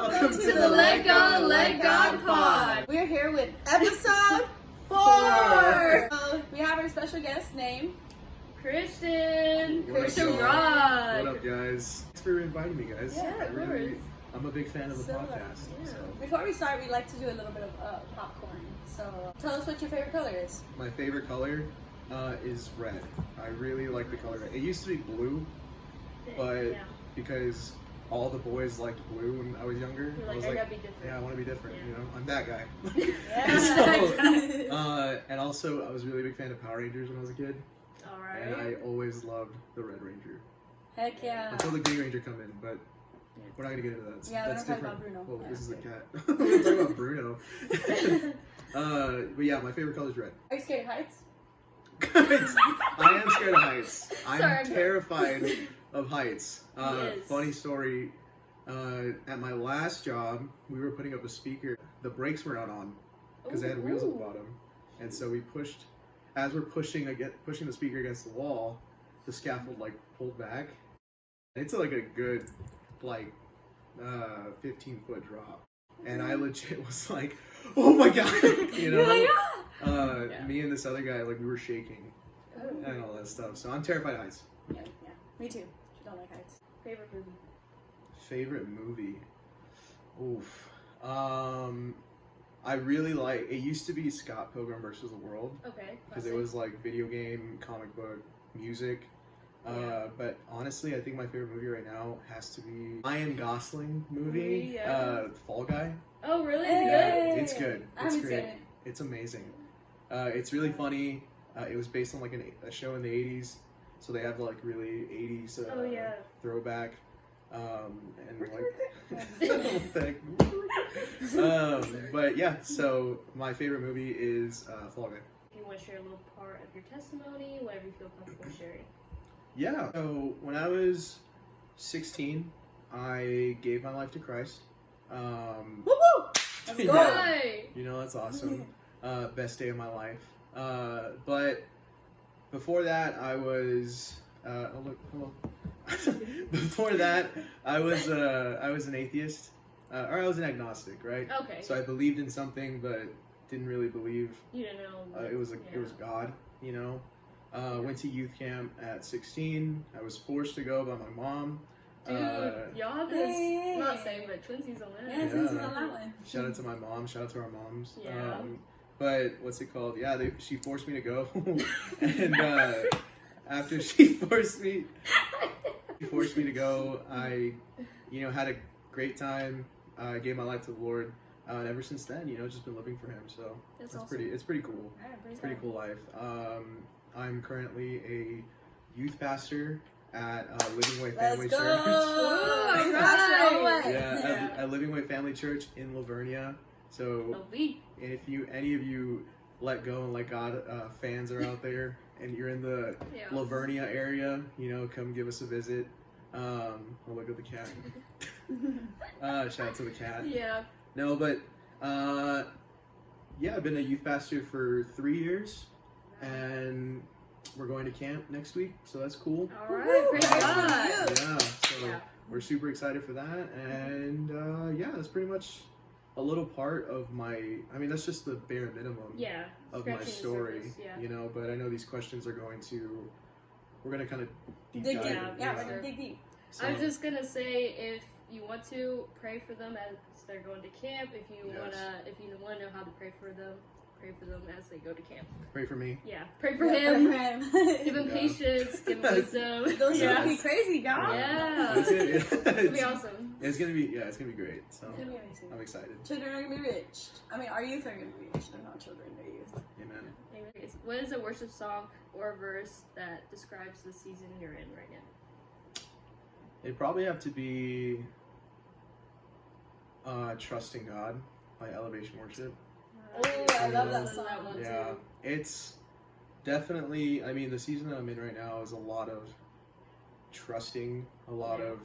Welcome to the Let Go, Let God pod. We're here with episode 4. We have our special guest named Christian What up, Rod. What up, guys? Thanks for inviting me, guys. Yeah, of course. I'm a big fan of the podcast. Yeah. So. Before we start, we like to do a little bit of popcorn. So tell us what your favorite color is. My favorite color is red. I really like the color red. It used to be blue, but because all the boys liked blue when I was younger, You're I was I like, gotta be different. yeah, I want to be different. Yeah. You know, I'm that guy. Yeah. And also, I was a really big fan of Power Rangers when I was a kid, Alright. and I always loved the Red Ranger Heck yeah. until the Green Ranger come in. But we're not gonna get into that. Yeah, That's we're not different. talking about Bruno. Well, Yeah. this is a cat. We're talking about Bruno. But yeah, my favorite color is red. Are you scared of heights? I am scared of heights. I'm Sorry. terrified of heights. Yes. Funny story. At my last job, we were putting up a speaker. The brakes were not on because they had wheels at the bottom, and so we pushed. As we're pushing the speaker against the wall, the scaffold like pulled back. It's like a good 15-foot drop, and I legit was like, "Oh my god!" You know. Yeah. Me and this other guy, like, we were shaking and all that stuff. So I'm terrified of heights. Yeah. Me too. Don't like heights. Favorite movie? Favorite movie? Oof. I really like. It used to be Scott Pilgrim versus the World Okay. because it was like video game, comic book, music. Yeah. But honestly, I think my favorite movie right now has to be Ryan Gosling movie, Yeah. Fall Guy. Oh, really? Is Hey. It's good. I It's haven't great. seen it. It's amazing. It's really funny. It was based on like a show in the 80s, so they have like really 80s Oh, yeah. throwback, and like but yeah. So my favorite movie is Fall Guy. If you want to share a little part of your testimony, whatever you feel comfortable sharing. Yeah. So when I was 16, I gave my life to Christ. Woo woo! Let's go. Yeah. Right. You know, that's awesome. Best day of my life. But before that, I was. Oh look, hello. Before that, I was an atheist, or I was an agnostic, right? Okay. So I believed in something, but didn't really believe You don't know. it was God. You know. Went to youth camp at 16. I was forced to go by my mom. Dude, y'all have this, Hey. I'm not saying, but twinsies on that. Yeah, Yeah. since on that one. Shout out to my mom. Shout out to our moms. Yeah. But what's it called? Yeah, she forced me to go, and after she forced me to go, I, had a great time. I gave my life to the Lord, and ever since then, just been living for Him. So That's it's awesome. pretty cool. Pretty cool life. I'm currently a youth pastor at Living Way Family Let's go. Church. Woo, Pastor alright. Owen. Yeah, at Living Way Family Church in Lavernia. So Elite. if any of you Let Go and Let God fans are out there and you're in the Yeah. Lavernia area, come give us a visit. Oh, look at the cat. Shout out to the cat. Yeah. No, but yeah, I've been a youth pastor for 3 years, and we're going to camp next week, so that's cool. All right. Praise Nice God. for Yeah, so Yeah. we're super excited for that, and yeah, that's pretty much a little part of that's just the bare minimum Yeah. of my Scratching the story, surface, yeah. but I know these questions are we're going to kind of Dig dive deep. in, Yeah, you we're know. gonna dig deep. So, I was just gonna say, if you want to pray for them as they're going to camp, if you wanna know how to pray for them as they go to camp. pray for me. Yeah, pray for Yeah, him. him. Give him Yeah. patience. Give him wisdom. Those yeah. would be crazy, y'all. Yeah. That's it. It'll be awesome. It's gonna be great. So It's gonna be amazing. I'm excited. Children are gonna be rich. Our youth are gonna be rich. They're not children, they're youth. Amen. Anyways, what is a worship song or verse that describes the season you're in right now? It'd probably have to be Trusting God by Elevation Worship. Oh, I love that Listen to song. one Yeah, too. it's definitely, the season that I'm in right now is a lot of trusting, a lot Yeah.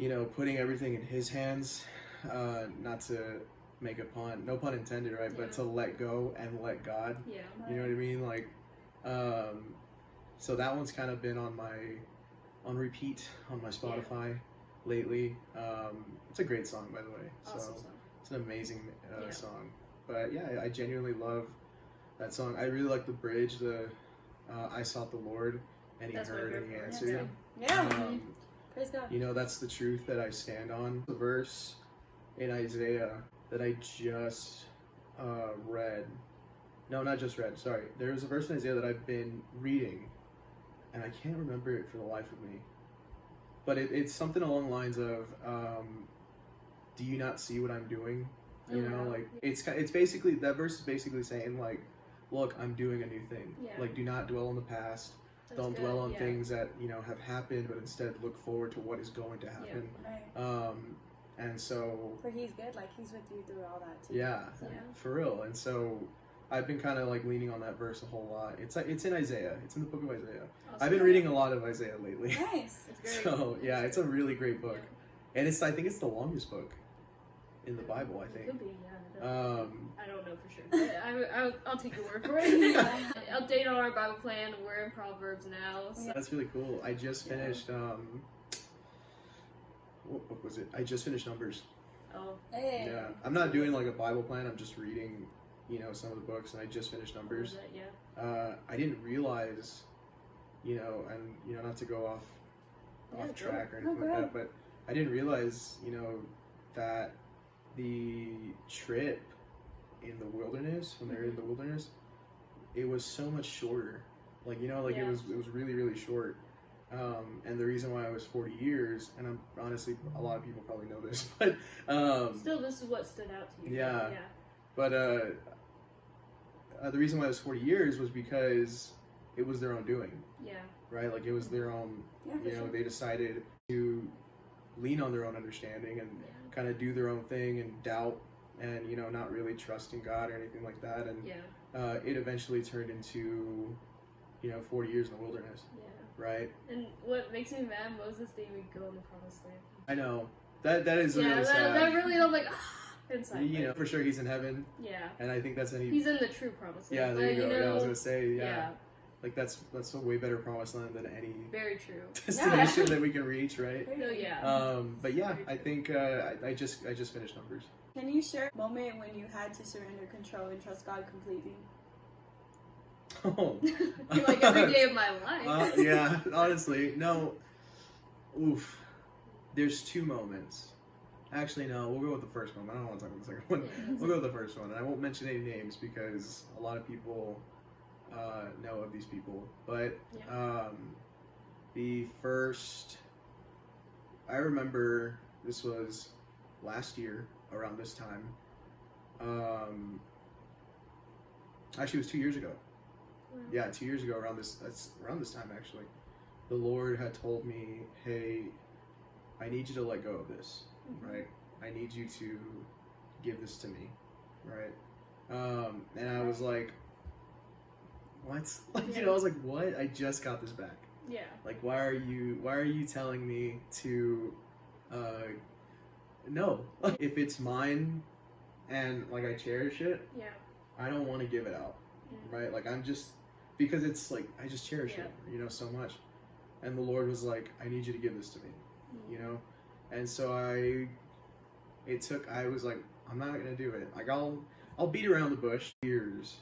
of, putting everything in His hands, not to make a pun, no pun intended, right? Yeah. But to let go and let God, Yeah. you know what I mean? Like, so that one's kind of been on repeat on my Spotify. lately. It's a great song, by the way. Awesome So song. it's an amazing Yeah. song. But yeah, I genuinely love that song. I really like the bridge. The I sought the Lord, and He That's my heard and He favorite. answered. Yeah. Um, Praise God. you know, that's the truth that I stand on. The verse in Isaiah that I just read. No, not just read. Sorry. There's a verse in Isaiah that I've been reading, and I can't remember it for the life of me. But it's something along the lines of, "Do you not see what I'm doing?" You know, like it's basically, that verse is basically saying like, "Look, I'm doing a new thing. Yeah. Like, do not dwell in the past. That's Don't good, dwell on yeah. things that have happened, but instead look forward to what is going to happen." Right. And so For He's good. Like He's with you through all that too. yeah, So, Yeah. for real. And so I've been kind of like leaning on that verse a whole lot. It's in Isaiah. It's in the book of Isaiah. Awesome. I've been reading a lot of Isaiah lately. Nice. It's very So yeah, it's a really great book, Yeah. and I think it's the longest book in the Bible. I It think. could be, yeah. I don't know for sure. But I'll take your word for it. Yeah. Update on our Bible plan. We're in Proverbs now. So. That's really cool. I just finished. What was it? I just finished Numbers. Oh, Hey. Yeah, I'm not doing like a Bible plan. I'm just reading, some of the books, and I just finished what Numbers. was it? Yeah. I didn't realize, and not to go off Yeah, track or go anything like ahead. that, but I didn't realize, that the trip in the wilderness, when they're in the wilderness, it was so much shorter. Like, Yeah. it was really, really short. And the reason why I was 40 years, and I'm honestly, a lot of people probably know this, but Still, this is what stood out to you. Yeah. Yeah. But the reason why it was 40 years was because it was their own doing, Yeah. right? Like, it was their own, Yeah, for sure. they decided to lean on their own understanding and Yeah. kind of do their own thing and doubt and, not really trust in God or anything like that. And Yeah. it eventually turned into, 40 years in the wilderness, Yeah. right? And what makes me mad, Moses didn't even go in the promised land. I know. That is Yeah, really that sad. really, I'm like, inside. For sure he's in heaven, Yeah. and I think that's any. He's in the true promised Yeah, land. there you but, go. Yeah, I was gonna say, yeah. yeah. Like that's a way better promised land than any Very true. destination that we can reach, right? No, yeah. But yeah, Very I true. think I just finished Numbers. Can you share a moment when you had to surrender control and trust God completely? Oh, You're like every day of my life. yeah. Honestly, no. Oof. There's two moments. Actually, no. We'll go with the first moment. I don't want to talk about the second one. Yeah. We'll go with the first one, and I won't mention any names because a lot of people know of these people. But the first, I remember this was last year around this time. Actually, it was 2 years ago. Yeah, 2 years ago that's around this time actually. The Lord had told me, "Hey, I need you to let go of this, right? I need you to give this to me, right?" And I was like, "What?" Like, I was like, "What? I just got this back. Yeah. Like, why are you telling me to no. If it's mine and like I cherish it, Yeah. I don't want to give it out." Mm. Right? Like, I'm just, because it's like, I just cherish it, so much. And the Lord was like, "I need you to give this to me," And so I was like, "I'm not going to do it." Like, I'll beat around the bush years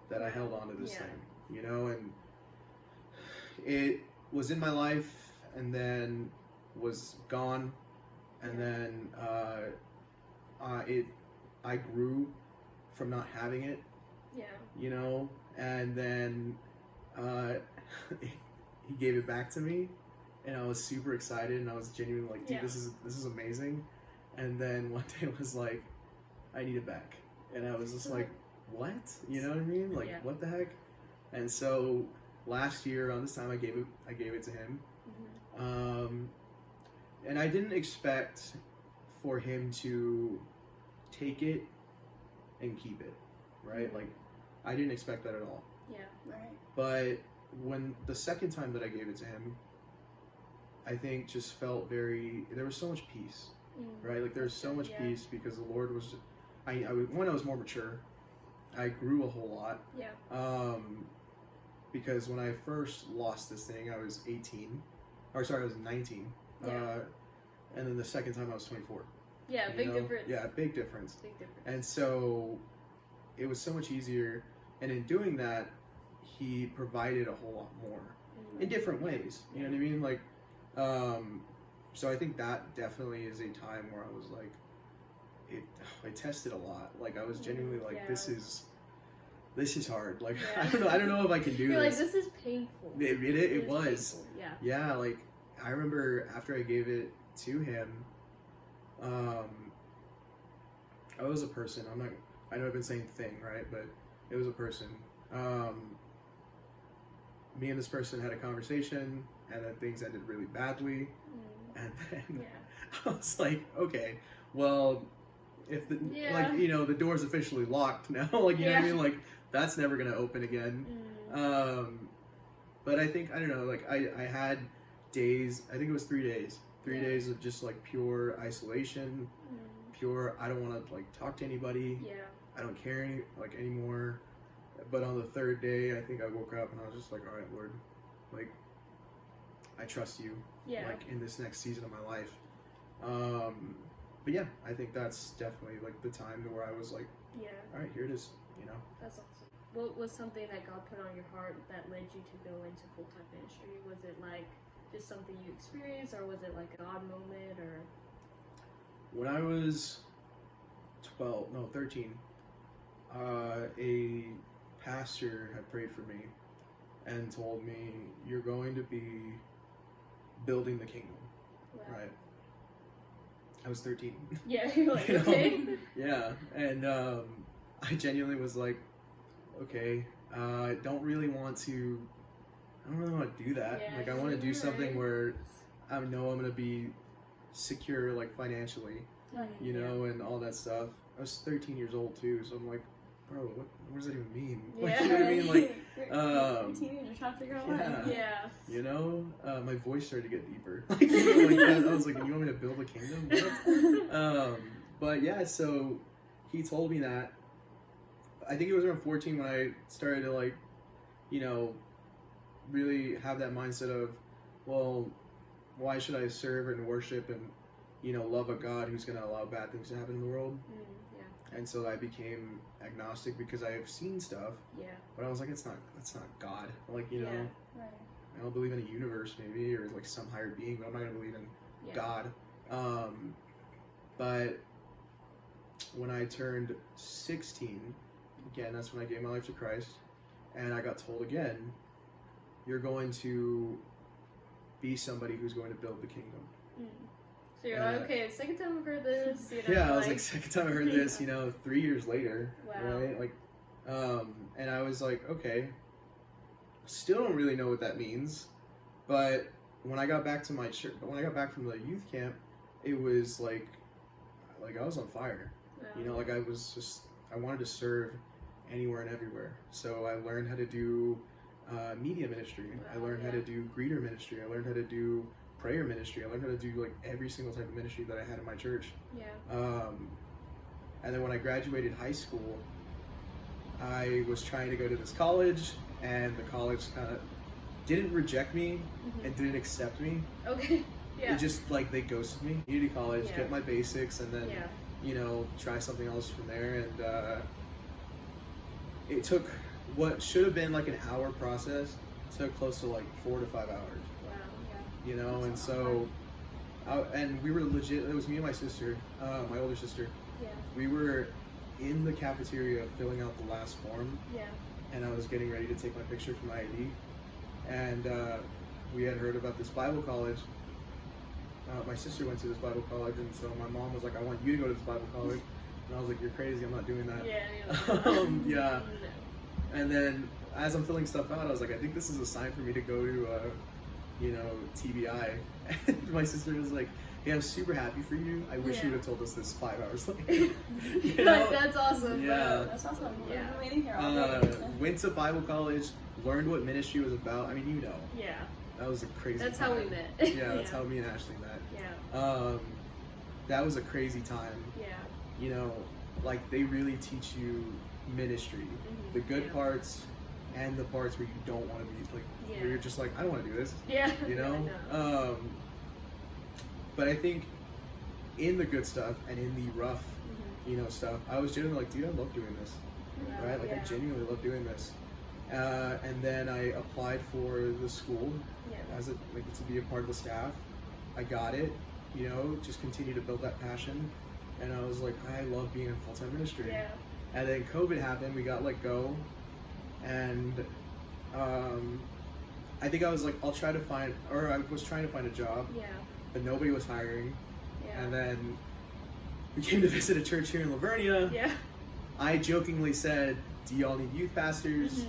that I held on to this thing, and it was in my life and then was gone. And then, I grew from not having it, Yeah. and then he gave it back to me, and I was super excited, and I was genuinely like, "Dude, Yeah. this is amazing." And then one day it was like, "I need it back," and I was just like, "What?" You know what I mean? Like, Yeah. what the heck? And so last year around this time, I gave it to him, Mm-hmm. and I didn't expect for him to take it and keep it, right? Mhm. Like, I didn't expect that at all. Yeah. Right. But when the second time that I gave it to him, I think just felt there was so much peace, right? Like, there was so much Yeah. peace because the Lord was, I was more mature. I grew a whole lot. Yeah. Because when I first lost this thing, I was 18. Or sorry, I was 19. Yeah. and then the second time I was 24. Yeah, you big know? difference. Yeah, big difference. Big difference. And so it was so much easier. And in doing that, he provided a whole lot more in different ways. You know what I mean? Like, so I think that definitely is a time where I was like, I tested a lot. Like I was genuinely like, this is hard. Like I don't know if I can do You're this. like, this is painful. It was. Painful. Yeah. Yeah, like I remember after I gave it to him, I was a person. I know I've been saying thing, right? But it was a person. Me and this person had a conversation, and then things ended really badly. And then I was like, okay, well, if the the door's officially locked now, like you know what I mean, like that's never gonna open again. But I think I don't know, like I had days. I think it was 3 days. 3 days of just like pure isolation, pure. I don't want to like talk to anybody. Yeah. I don't care anymore. But on the third day, I think I woke up and I was just like, all right, Lord, like I trust you. Yeah. Like in this next season of my life. But yeah, I think that's definitely like the time to where I was like, all right, here it is. You know. That's awesome. What was something that God put on your heart that led you to go into full-time ministry? Was it like just something you experienced, or was it like a God moment, or? When I was 13, a pastor had prayed for me and told me, you're going to be building the kingdom. Wow. Right? I was 13. Yeah, you're like, You know? okay. Yeah, and I genuinely was like, okay, I don't really want to do that. Yeah, like I want to do you're something right. where I know I'm going to be secure, like financially, you know, and all that stuff. I was 13 years old too, so I'm like, bro, what does that even mean? Like, you know what I mean? Like, you're a teenager trying to figure out life. Yeah. you know, my voice started to get deeper. Like, you know, like that. I was like, you want me to build a kingdom? What? But yeah, so he told me that. I think it was around 14 when I started to like, you know, really have that mindset of, well, why should I serve and worship and, you know, love a God who's going to allow bad things to happen in the world? And so I became agnostic because I have seen stuff. Yeah. But I was like, that's not God. Like, you know, Right. I don't believe in a universe maybe or like some higher being, but I'm not gonna believe in God. But when I turned 16, again, that's when I gave my life to Christ, and I got told again, you're going to be somebody who's going to build the kingdom. So you're like, okay, second time I've heard this, you know. Yeah, I was like, second time I heard this, you know, 3 years later. Wow. Right? Like, and I was like, okay, still don't really know what that means, but when I got back to my church, when I got back from the youth camp, it was like I was on fire. Wow. You know, like I wanted to serve anywhere and everywhere. So I learned how to do media ministry. I learned how to do greeter ministry. I learned how to do prayer ministry. I learned how to do like every single type of ministry that I had in my church. Yeah. And then when I graduated high school, I was trying to go to this college, and the college kind of didn't reject me and didn't accept me. Okay. Yeah. It just like they ghosted me. Community college, get my basics, and then you know, try something else from there. And it took what should have been like an hour process, took close to like 4 to 5 hours. Wow. Yeah. You know, and so, and we were legit. It was me and my sister, my older sister. Yeah. We were in the cafeteria filling out the last form. Yeah. And I was getting ready to take my picture for my ID. And we had heard about this Bible college. My sister went to this Bible college, and so my mom was like, I want you to go to this Bible college. And I was like, you're crazy, I'm not doing that. Yeah. And then as I'm filling stuff out, I was like, I think this is a sign for me to go to, you know, TBI. And my sister was like, hey, I'm super happy for you. I wish you would have told us this 5 hours later. You know? Like, that's awesome. Yeah. That's awesome. Yeah. We're waiting here all day. Went to Bible college, learned what ministry was about. I mean, you know. Yeah. That was a crazy That's time. how we met. Yeah, that's how me and Ashley met. Yeah. That was a crazy time. Yeah. You know, like they really teach you ministry. The good parts and the parts where you don't want to be, like, where you're just like, I don't want to do this. Yeah. You know? I know. But I think in the good stuff and in the rough, stuff, I was genuinely like, dude, I love doing this, right? Like, I genuinely love doing this. And then I applied for the school as to be a part of the staff. I got it, just continue to build that passion. And I was like, I love being in full-time ministry. Yeah. And then COVID happened, we got let go. And I think I was like, I was trying to find a job, but nobody was hiring. Yeah. And then we came to visit a church here in Lavernia. Yeah. I jokingly said, do y'all need youth pastors?